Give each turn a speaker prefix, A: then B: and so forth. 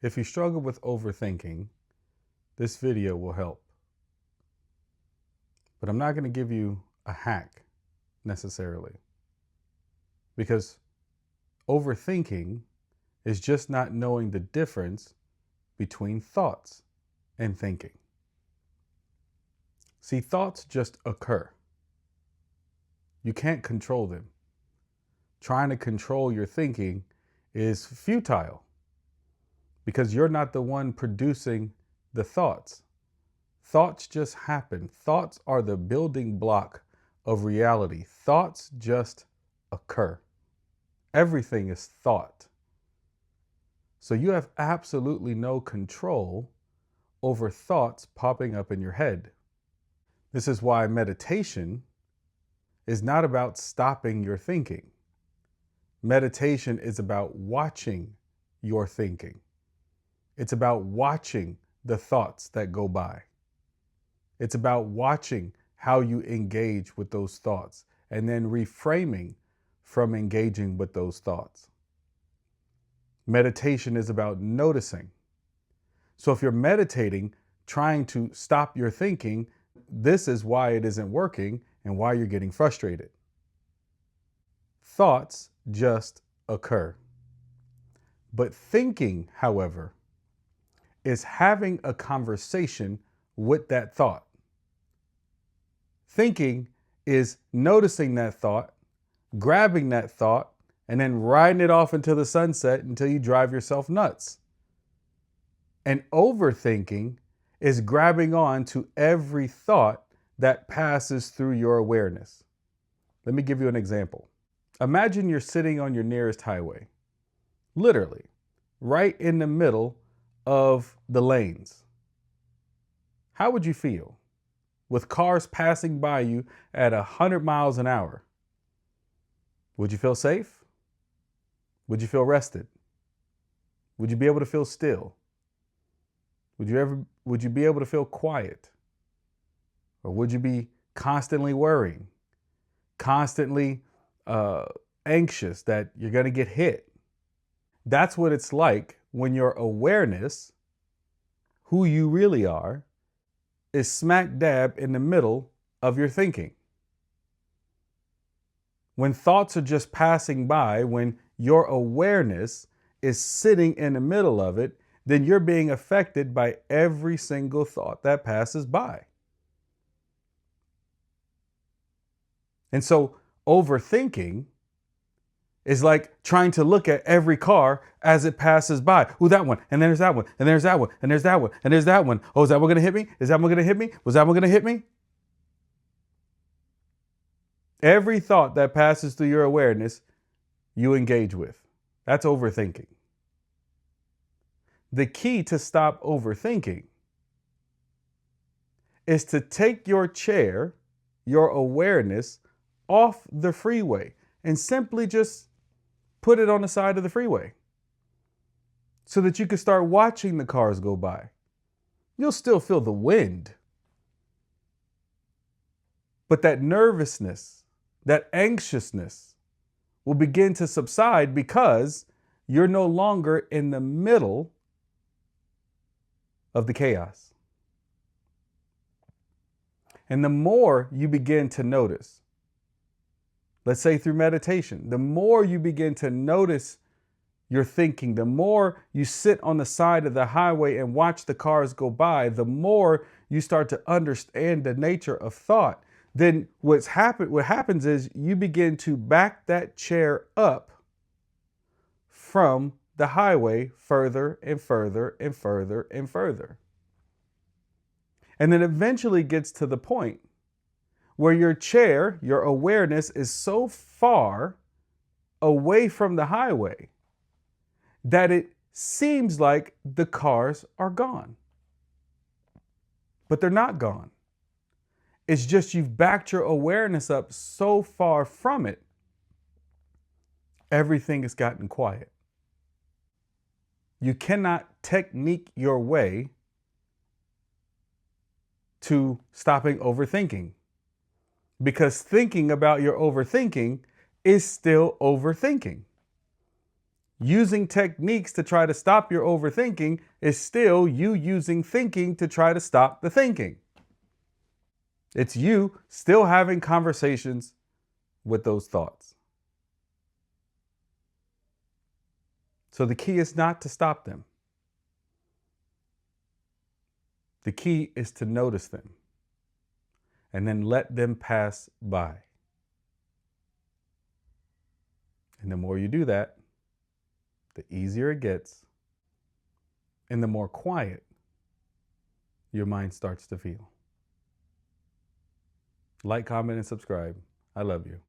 A: If you struggle with overthinking, this video will help. But I'm not going to give you a hack necessarily, because overthinking is just not knowing the difference between thoughts and thinking. See, thoughts just occur. You can't control them. Trying to control your thinking is futile because you're not the one producing the thoughts. Thoughts just happen. Thoughts are the building block of reality. Thoughts just occur. Everything is thought. So you have absolutely no control over thoughts popping up in your head. This is why meditation is not about stopping your thinking. Meditation is about watching your thinking. It's about watching the thoughts that go by. It's about watching how you engage with those thoughts and then reframing from engaging with those thoughts. Meditation is about noticing. So if you're meditating, trying to stop your thinking, this is why it isn't working and why you're getting frustrated. Thoughts just occur. But thinking, however, is having a conversation with that thought. Thinking is noticing that thought, grabbing that thought, and then riding it off into the sunset until you drive yourself nuts. And overthinking is grabbing on to every thought that passes through your awareness. Let me give you an example. Imagine you're sitting on your nearest highway, literally, right in the middle of the lanes. How would you feel with cars passing by you at 100 miles an hour? Would you feel safe? Would you feel rested? Would you be able to feel still? Would you be able to feel quiet? Or would you be constantly worrying, constantly anxious that you're going to get hit? That's what it's like when your awareness, who you really are, is smack dab in the middle of your thinking. When thoughts are just passing by, when your awareness is sitting in the middle of it, then you're being affected by every single thought that passes by. And so overthinking is like trying to look at every car as it passes by. Ooh, that one, and there's that one, and there's that one, and there's that one, and there's that one. Oh, is that one gonna hit me? Is that one gonna hit me? Was that one gonna hit me? Every thought that passes through your awareness, you engage with. That's overthinking. The key to stop overthinking is to take your chair, your awareness, off the freeway and simply just put it on the side of the freeway so that you can start watching the cars go by. You'll still feel the wind, but that nervousness, that anxiousness will begin to subside because you're no longer in the middle of the chaos. And the more you begin to notice, let's say through meditation, the more you begin to notice your thinking, the more you sit on the side of the highway and watch the cars go by, the more you start to understand the nature of thought. Then what happens is you begin to back that chair up from the highway further and further and further and further. And then eventually gets to the point where your chair, your awareness is so far away from the highway that it seems like the cars are gone. But they're not gone. It's just you've backed your awareness up so far from it, everything has gotten quiet. You cannot technique your way to stopping overthinking, because thinking about your overthinking is still overthinking. Using techniques to try to stop your overthinking is still you using thinking to try to stop the thinking. It's you still having conversations with those thoughts. So the key is not to stop them. The key is to notice them and then let them pass by. And the more you do that, the easier it gets and the more quiet your mind starts to feel. Like, comment, and subscribe. I love you.